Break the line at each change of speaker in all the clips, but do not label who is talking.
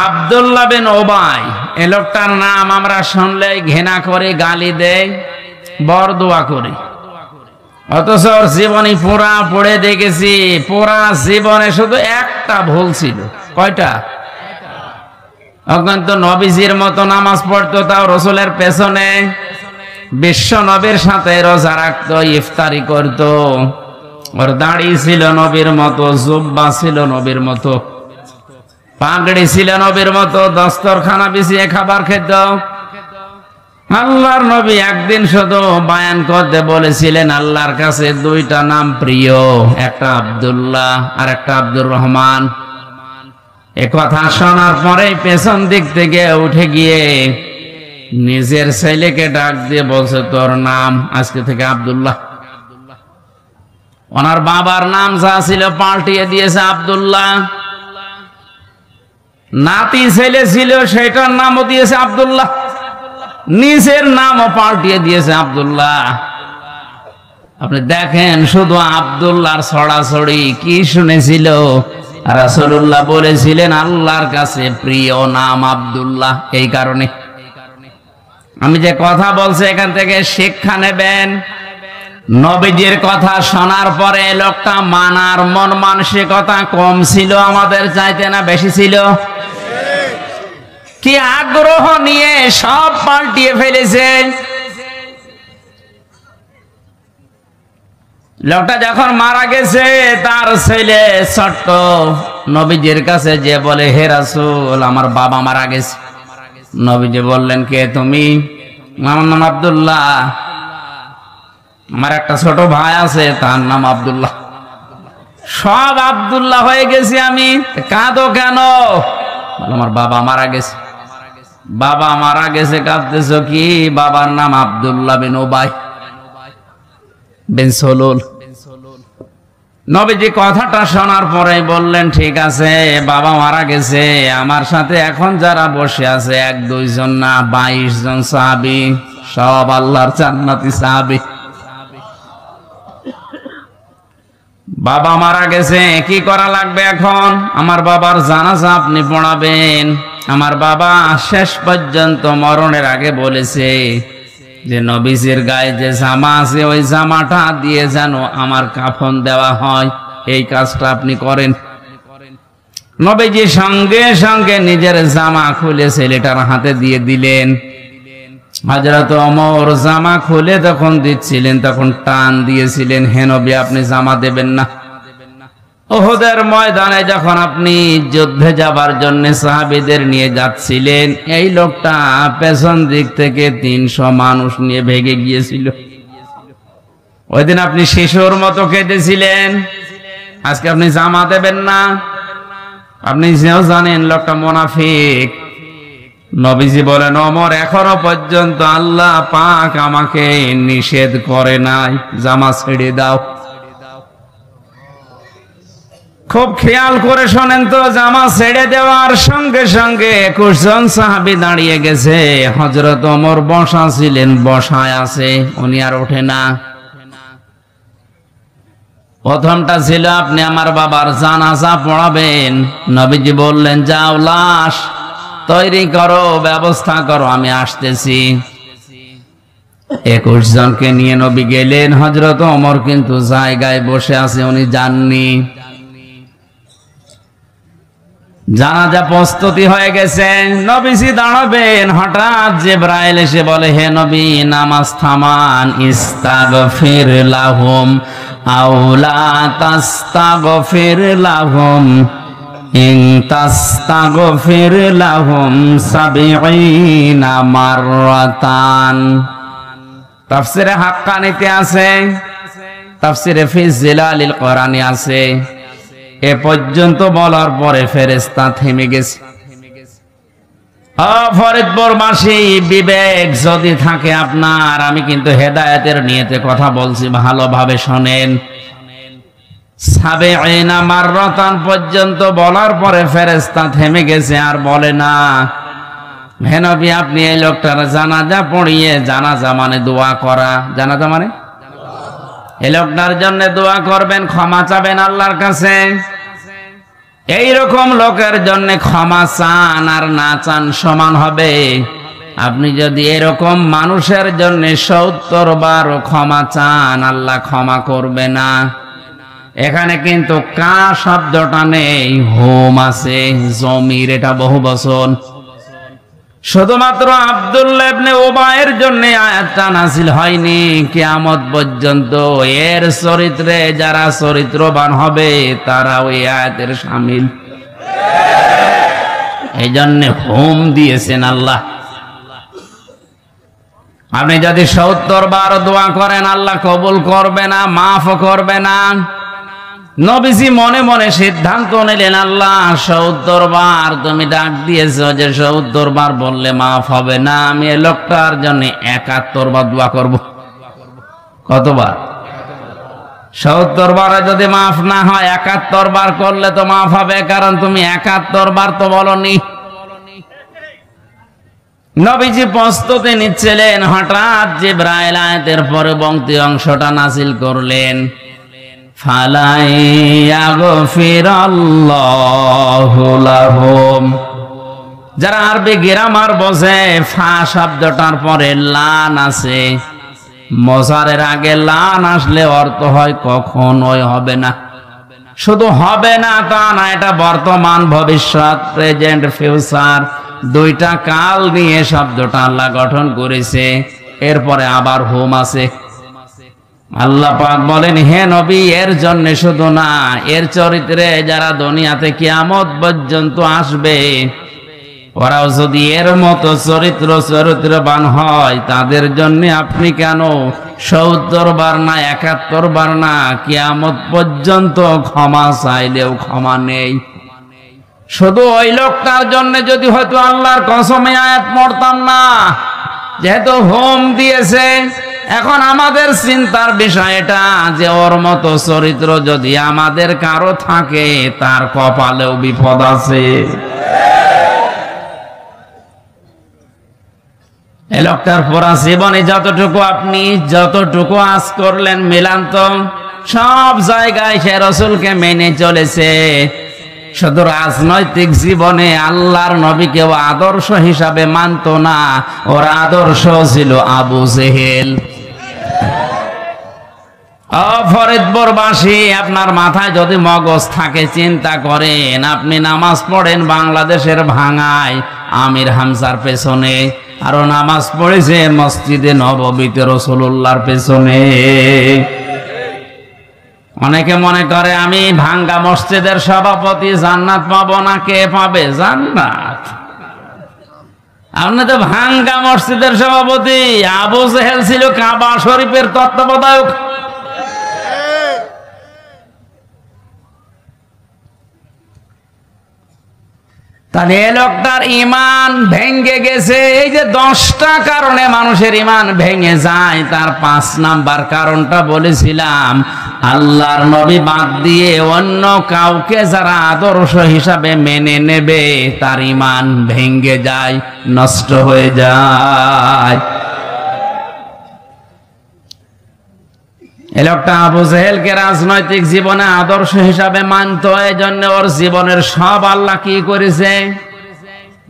আব্দুল্লাহ বিন ওবাই, এই লোকটার নাম আমরা শুনলেই ঘৃণা করে, গালি দেয়, বরদোয়া করি। অথচ ওর জীবনী পুরা পড়ে দেখেছি, পুরা জীবনে শুধু একটা ভুল ছিল। কয়টা? এখন তো নবীজির মতো নামাজ পড়তো, তাও রসুলের পেছনে, বিশ্ব নবীর সাথে রোজা রাখতো, ইফতারি করতো, ওর দাড়ি ছিল নবীর মতো, জুব্বা ছিল নবীর মতো, পাগড়ি ছিল নবীর মতো, দস্তরখানা বিছিয়ে খাবার খেত। আল্লাহর নবী একদিন শুধু বায়ান করতে বলেছিলেন, আল্লাহর কাছে দুইটা নাম প্রিয়, একটা আব্দুল্লাহ আর একটা আব্দুর রহমান। এ কথা শোনার পরে পেছন দিক থেকে উঠে গিয়ে নিজের ছেলেকে ডাক দিয়ে বলছে, তোর নাম আজকে থেকে আব্দুল্লাহ। ওনার বাবার নাম যা ছিল পাল্টিয়ে দিয়েছে আব্দুল্লাহ। নাতি ছেলে ছিল, সেটার নামও দিয়েছে আব্দুল্লাহ, নিজের নামও পাল্টিয়ে দিয়েছে আব্দুল্লাহ। আপনি দেখেন, শুধু আব্দুল্লাহর ছড়াছড়ি কি শুনেছিল। রাসূলুল্লাহ বলেছিলেন আল্লাহর কাছে প্রিয় নাম আব্দুল্লাহ। এই কারণে আমি যে কথা বলছি, এখান থেকে শিক্ষা নেবেন। নবীজির কথা শোনার পরে লোকটা মানার মন মানসিকতা কম ছিল আমাদের চাইতে, না বেশি ছিল? কি আগ্রহ নিয়ে সব পাল্টিয়ে ফেলেছে। লোকটা যখন মারা গেছে, তার ছেলে ছোট্ট নবীজির কাছে যে বলে, হে রাসূল, আমার বাবা মারা গেছে। নবীজি বললেন, কে তুমি? আমার নাম আব্দুল্লাহ, আমার একটা ছোট ভাই আছে, তার নাম আব্দুল্লাহ। সব আব্দুল্লাহ হয়ে গেছি আমি, কাঁদো কেন? আমার বাবা মারা গেছে। বাবা মারা গেছে, কাঁদতেছো কি? বাবার নাম আব্দুল্লাহ বিন ওবাই বিন সলুল। নবীজি কথাটা শোনার পরে বললেন, ঠিক আছে, বাবা মারা গেছে, আমার সাথে এখন যারা বসে আছে 1-2 জন না, 22 জন সাহাবী, সব আল্লাহর জান্নাতি সাহাবী। বাবা মারা গেছে, কি করা লাগবে এখন? আমার বাবার জানাজা আপনি পড়াবেন। আমার বাবা শেষ পর্যন্ত মরণের আগে বলেছে যে নবীজির গায়ে যে জামা আছে, ওই জামাটা দিয়ে যেন আমার কাফন দেওয়া হয়। এই কাজটা আপনি করেন। নবীজি সঙ্গে সঙ্গে নিজের জামা খুলে ছেলেটার হাতে দিয়ে দিলেন। হযরত ওমর জামা খুলে তখন দিচ্ছিলেন, তখন টান দিয়েছিলেন, হে নবী, আপনি জামা দেবেন না। উহুদের ময়দানে যখন আপনি যুদ্ধে যাবার জন্য সাহাবীদের নিয়ে যাচ্ছিলেন, এই লোকটা পেছন দিক থেকে 300 মানুষ নিয়ে ভেগে গিয়েছিল। ওই দিন আপনি শিশুর মতো কেঁদেছিলেন, আজকে আপনি জামা দেবেন না। আপনি যেও জানেন লোকটা মুনাফিক। নবীজি বলেন, ওমর, এখনো পর্যন্ত আল্লাহ পাক আমাকে নিষেধ করে নাই, জামা ছেড়ে দাও। খুব খেয়াল করে শোনেন তো, জামা ছেড়ে দেওয়ার সঙ্গে সঙ্গে 21 জন সাহাবী দাঁড়িয়ে গেছে। হযরত ওমর বসা ছিলেন, বসায় আছে, উনি আর ওঠে না। প্রথমটা ছিল, আপনি আমার বাবার জানাজা পড়াবেন। নবীজি বললেন, যাও, লাশ তৈরি করো, ব্যবস্থা করো, আমি আসতেছি। 21 জনকে নিয়ে নবী গেলেন। হযরত ওমর কিন্তু জায়গায় বসে আছে, উনি যাননি। জানাজা প্রস্তুতি হয়ে গেছে, নবীজি দাঁড়াবেন। হঠাৎ জিবরাইল এসে বলে, হে নবী, নামাজ থামান, ইস্তাগফির লাহুম আও লা তাস্তাগফির লাহুম ইন তাস্তাগফির লাহুম 70 মাররাতান। তাফসিরে হাক্কানিতে আছে, তাফসিরে ফি জিলালিল কোরআনে আছে। এ পর্যন্ত বলার পরে ফেরেশতা থেমে গেছে। ফরিদপুরবাসী, বিবেক যদি থাকে আপনার, আমি কিন্তু হেদায়েতের নিয়তে কথা বলছি, ভালোভাবে শোনেন। 70 মাররাতান পর্যন্ত বলার পরে ফেরেশতা থেমে গেছে, আর বলে না। হে নবী, আপনি এই লোকটার জানাজা পড়িয়ে, জানাজা মানে দোয়া করা, জানাজা মানে এই লোকটার জন্য দোয়া করবেন, ক্ষমা চাবেন আল্লাহর কাছে। এইরকম লোকের জন্য ক্ষমা চান আর না চান সমান হবে। আপনি যদি এরকম মানুষের জন্য ৭০ বার ক্ষমা চান, আল্লাহ ক্ষমা করবে না। এখানে কিন্তু কা শব্দটা নেই, হোম আছে, জমির, এটা বহুবচন। শুধুমাত্র আব্দুল্লাহ ইবনে উবাইয়ের জন্য আয়াতটা নাযিল হয়নি, কিয়ামত পর্যন্ত এর চরিত্রে যারা চরিত্রবান হবে তারা ওই আয়াতের শামিল। এই জন্য হোম দিয়েছেন আল্লাহ। আপনি যদি ৭০ বার দোয়া করেন আল্লাহ কবুল করবে না, মাফ করবে না। নবীজি মনে মনে সিদ্ধান্ত নিলেন, আল্লাহ ৭০ বার তুমি ডাক দিয়েছো যে ৭০ বার বললে মাফ হবে না, আমি এই লোকটার জন্য ৭১ বার দোয়া করব। কতবার? ৭০ বারে যদি মাফ না হয় ৭১ বার করলে তো মাফ হবে, কারণ তুমি ৭১ বার তো বলনি। নবীজি প্রস্তুতি নিচ্ছিলেন, হঠাৎ জিবরাইল আয়াতের পরবর্তী অংশটা নাযিল করলেন, ফালাইয়াগফিরাল্লাহু লাহুম। যারা আরবি গ্রামার বোঝে, ফা শব্দটার পরে লান আছে, মজারের আগে লান আসলে অর্থ হয় কখনোই হবে না। শুধু হবে না তা না, এটা বর্তমান, ভবিষ্যৎ, প্রেজেন্ট, ফিউচার, দুইটা কাল নিয়ে শব্দটা আল্লাহ গঠন করেছে। এরপরে আবার হোম আছে। আল্লাহ পাক বলেন, হে নবী, এর জন্য শুধু না, এর চরিত্রে যারা দুনিয়াতে কিয়ামত পর্যন্ত আসবে, ওরাও যদি এর মতো চরিত্রবান হয়, তাদের জন্য আপনি কেন ৭০ বার না ৭১ বার না, কিয়ামত পর্যন্ত ক্ষমা চাইলেও ক্ষমা নেই। শুধু ওই লোকটার জন্য যদি হয়তো আল্লাহর কসমে আয়াত পড়তাম না, যেহেতু হোম দিয়েছে। এখন আমাদের চিন্তার বিষয় এটা যে ওর মতো চরিত্র যদি আমাদের কারো থাকে, তার কপালেও বিপদ আছে। এই লোকটার পুরা জীবনে যতটুকু আজ করলেন মিলান তো, সব জায়গায় সে রাসূলকে মেনে চলেছে। শুধু রাজনৈতিক জীবনে আল্লাহর নবীকেও আদর্শ হিসাবে মানত না। ওর আদর্শ ছিল আবু জেহেল। ফরিদপুরবাসী, আপনার মাথায় যদি মগজ থাকে, চিন্তা করেন, আপনি নামাজ পড়েন বাংলাদেশের ভাঙায় আমির হামজার পেছনে, আরো নামাজ পড়েছে মসজিদে নববীতে রাসূলুল্লাহর পেছনে। অনেকে মনে করে আমি ভাঙ্গা মসজিদের সভাপতি, জান্নাত পাবো না। কে পাবে জান্নাত? আপনি তো ভাঙ্গা মসজিদের সভাপতি। আবু জেহেল ছিল কাবা শরীফের তত্ত্বাবধায়ক। তাহলে এ লোকটার ইমান ভেঙে গেছে। এই যে 10টা কারণে মানুষের ইমান ভেঙে যায়, তার 5 নাম্বার কারণটা বলেছিলাম, আল্লাহর নবী বাদ দিয়ে অন্য কাউকে যারা আদর্শ হিসাবে মেনে নেবে, তার ইমান ভেঙে যায়, নষ্ট হয়ে যায়। এই লোকটা আবু জেহেলকে রাজনৈতিক জীবনে আদর্শ হিসাবে মানত, এই জন্য ওর জীবনের সব আল্লাহ কি করেছে?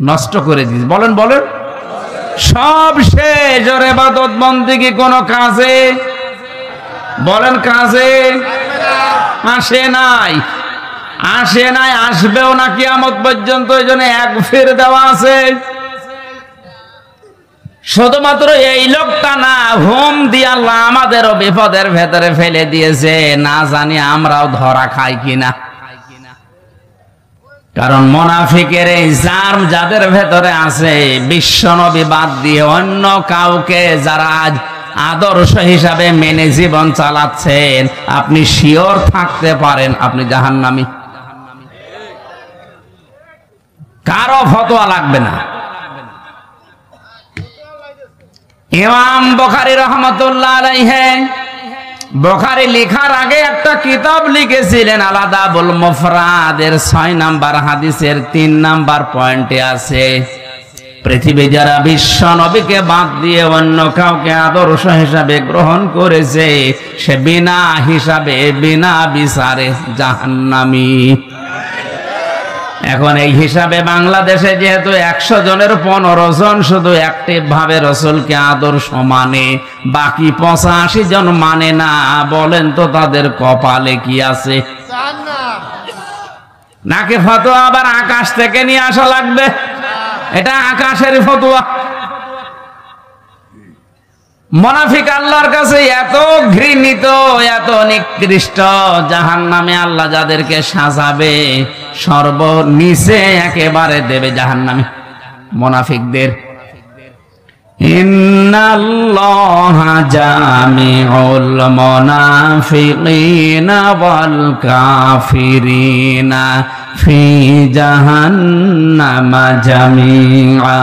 নষ্ট করে দিয়েছে। বলেন বলেন, সব শেষ। ওর ইবাদত বন্দেগী কোনো কাজে, বলেন কাজে আসে নাই, আসবেও না কিয়ামত পর্যন্ত। এই জন্য এক ফের দেওয়া আছে। শুধুমাত্র এই লোকটা না, হোম দিয়ে আল্লাহ আমাদেরও বিপদের ভেতরে ফেলে দিয়েছে, না জানি আমরাও ধরা খাই কিনা। কারণ মুনাফিকের এই জার্ম যাদের ভেতরে আছে, বিশ্বনবী বাদ দিয়ে অন্য কাউকে যারা আজ আদর্শ হিসাবে মেনে জীবন চালাচ্ছেন, আপনি শিওর থাকতে পারেন আপনি জাহান্নামী। কারো ফতোয়া লাগবে না। ইমাম বুখারী রাহমাতুল্লাহ আলাইহি, বুখারী লেখার আগে একটা কিতাব লিখেছিলেন আল-আদাবুল মুফরাদ, এর 6 নাম্বার হাদিসের 3 নাম্বার পয়েন্টে আছে, পৃথিবী যারা বিশ্ব নবীকে বাদ দিয়ে অন্য কাউকে আদর্শ হিসাবে গ্রহণ করেছে, সে বিনা হিসাবে বিনা বিচারে জাহান্নামী। এখন এই হিসাবে বাংলাদেশে যেহেতু 100 জনের 15 জন শুধু অ্যাক্টিভ ভাবে রসুলকে আদর্শ মানে, বাকি 85 জন মানে না, বলেন তো তাদের কপালে কি আছে? নাকি ফতোয়া আবার আকাশ থেকে নিয়ে আসা লাগবে? এটা আকাশের ফতোয়া। মুনাফিক আল্লাহর কাছে এত ঘৃণিত, এত নিকৃষ্ট, জাহান্নামে আল্লাহ যাদেরকে সাজাবে সর্বনিচে একেবারে দেবে জাহান্নামে মুনাফিকদের। ইন্নাল্লাহা জামিউল মুনাফিকিনা ওয়াল কাফিরিনা ফি জাহান্নামা জামিআ।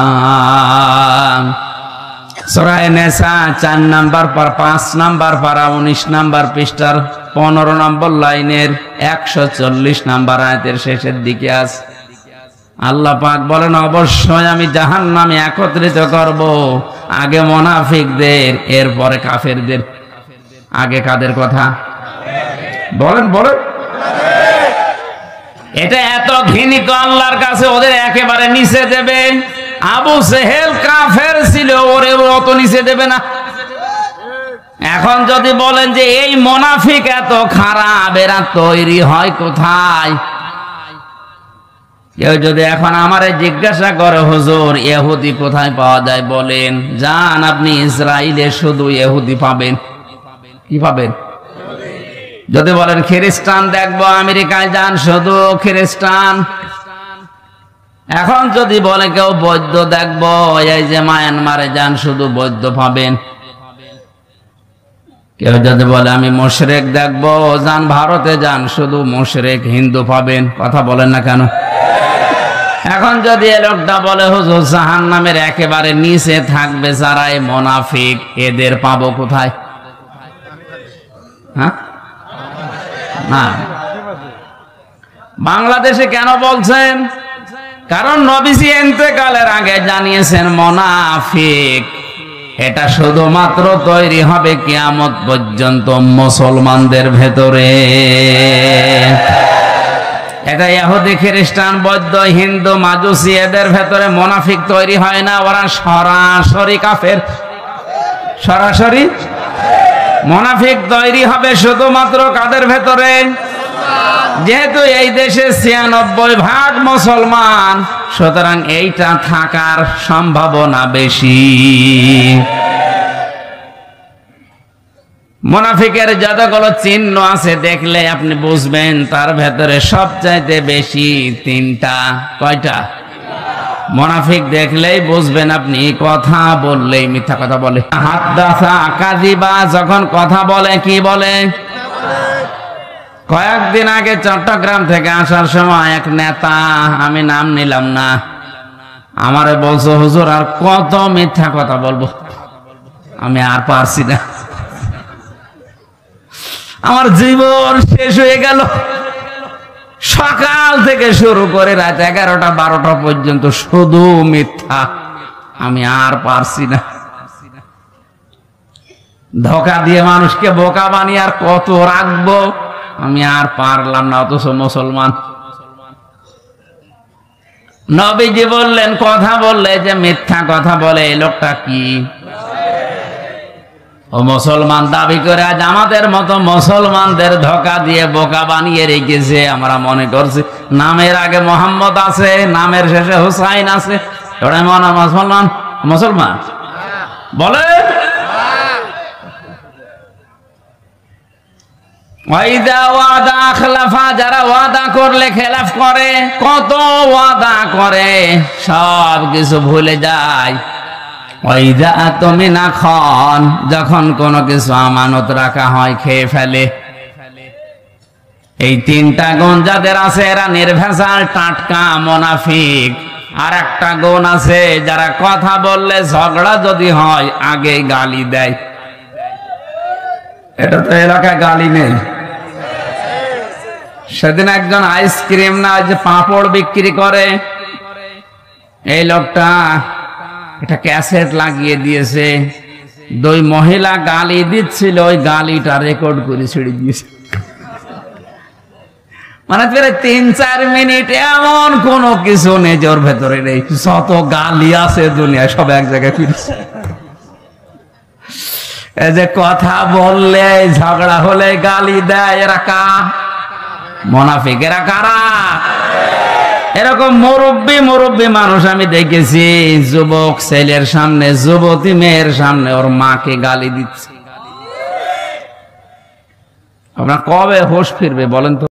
সূরা নিসা 4 নাম্বার পারা 5 নাম্বার পারা 19 নাম্বার পৃষ্ঠার 15 নম্বর লাইনের 140 নাম্বার আয়াতের শেষের দিকে আছে। আল্লাহ পাক বলেন, অবশ্যই আমি জাহান্নামে একত্রিত করব আগে মুনাফিকদের, এরপরে কাফেরদের। আগে কাদের কথা বলেন বলেন? এটা এত ঘৃণিত আল্লাহর কাছে, ওদের একেবারে নিচে দেবে। আবু জেহেল কাফের ছিল, ওরে অত নিচে দেবে না। এখন যদি বলেন যে এই মুনাফিক এত খারাপ, এরা তৈরি হয় কোথায়? কেউ যদি এখন আমারে জিজ্ঞাসা করে, হুজুর ইহুদি কোথায় পাওয়া যায় বলেন, যান আপনি ইসরায়েলে, শুধু ইহুদি পাবেন। কি পাবেন? যদি বলেন খ্রিস্টান দেখবো, আমেরিকায় যান, শুধু খ্রিস্টান। এখন যদি বলে কেউ বৌদ্ধ দেখবো, এই যে মায়ানমারে যান, শুধু বৌদ্ধ পাবেন। কেউ যদি বলে আমি মুশরিক দেখবো, যান ভারতে যান, শুধু মুশরিক হিন্দু পাবেন। কথা বলেন না কেন? এখন যদি এ লোকটা বলে হুজুর জাহান্নামের একেবারে নিচে থাকবে যারা এই মুনাফিক, এদের পাবো কোথায়? হ্যাঁ, না বাংলাদেশে কেন বলছেন? কারণ নবীজি ইন্তেকালের আগে জানিয়েছেন মুনাফিক এটা শুধুমাত্র তৈরি হবে কিয়ামত পর্যন্ত মুসলমানদের ভেতরে। এটা ইহুদি, খ্রিস্টান, বৌদ্ধ, হিন্দু, মাজুসি, এদের ভেতরে মুনাফিক তৈরি হয় না। ওরা সরাসরি কাফের। সরাসরি মুনাফিক তৈরি হবে শুধুমাত্র কাদের ভেতরে? যেহেতু এই দেশে 96% মুসলমান, সুতরাং এইটা থাকার সম্ভাবনা বেশি। মুনাফিকের যতগুলো চিহ্ন আছে দেখলে আপনি বুঝবেন তার ভেতরে সবচাইতে বেশি 3টা। কয়টা? মুনাফিক দেখলেই বুঝবেন আপনি, কথা বললেই মিথ্যা কথা বলে। হাদ্দাসা কাযিবা, যখন কথা বলে কি বলে? কয়েকদিন আগে চট্টগ্রাম থেকে আসার সময় এক নেতা, আমি নাম নিলাম না, আমারে বলছো হুজুর আর কত মিথ্যা কথা বলবো, আমি আর পারছি না, আমার জীবন শেষ হয়ে গেল। সকাল থেকে শুরু করে রাত 11টা 12টা পর্যন্ত শুধু মিথ্যা, আমি আর পারছি না। ধোঁকা দিয়ে মানুষকে বোকা বানিয়ে আর কত রাখবো, আমি আর পারলাম না। অথচ মুসলমান। নবীজি বললেন কথা বললে যে মিথ্যা কথা বলে, এই লোকটা কি? ও মুসলমান দাবি করে আজ আমাদের মতো মুসলমানদের ধোঁকা দিয়ে বোকা বানিয়ে রেখেছে। আমরা মনে করছি নামের আগে মোহাম্মদ আছে, নামের শেষে হুসাইন আছে, ওরা মুসলমান। মুসলমান বলে যারা ওয়াদা করলে খেলাফ করে, কত ওয়াদা করে, সব কিছু ভুলে যায়। যখন কোনো কিছু আমানত রাখা হয় খেয়ে ফেলে। এই 3টা গুণ যাদের আছে এরা নির্ভেজাল টাটকা মুনাফিক। আর একটা গুণ আছে, যারা কথা বললে ঝগড়া যদি হয় আগে গালি দেয়। এটা তো এলাকায় গালি নেই। সেদিন একজন আইসক্রিম না যে পাঁপড় বিক্রি করে, এই লোকটা একটা ক্যাসেট লাগিয়ে দিয়েছে, 2 মহিলা গালি দিচ্ছিল, ওই গালিটা রেকর্ড করে ছেড়ে দিয়েছে। মানে প্রায় 3-4 মিনিট এমন কোন কিছু নেই যে ওর ভেতরে নেই, যত গালি আছে দুনিয়ায় সব এক জায়গায় ফিরছে। এই যে কথা বললে ঝগড়া হলে গালি দেয়, এরা মুনাফিক। এরা কারা? এরকম মুরব্বী মানুষ আমি দেখেছি, যুবক ছেলের সামনে যুবতী মেয়ের সামনে ওর মাকে গালি দিচ্ছে। আপনার কবে হোশ ফিরবে বলেন তো?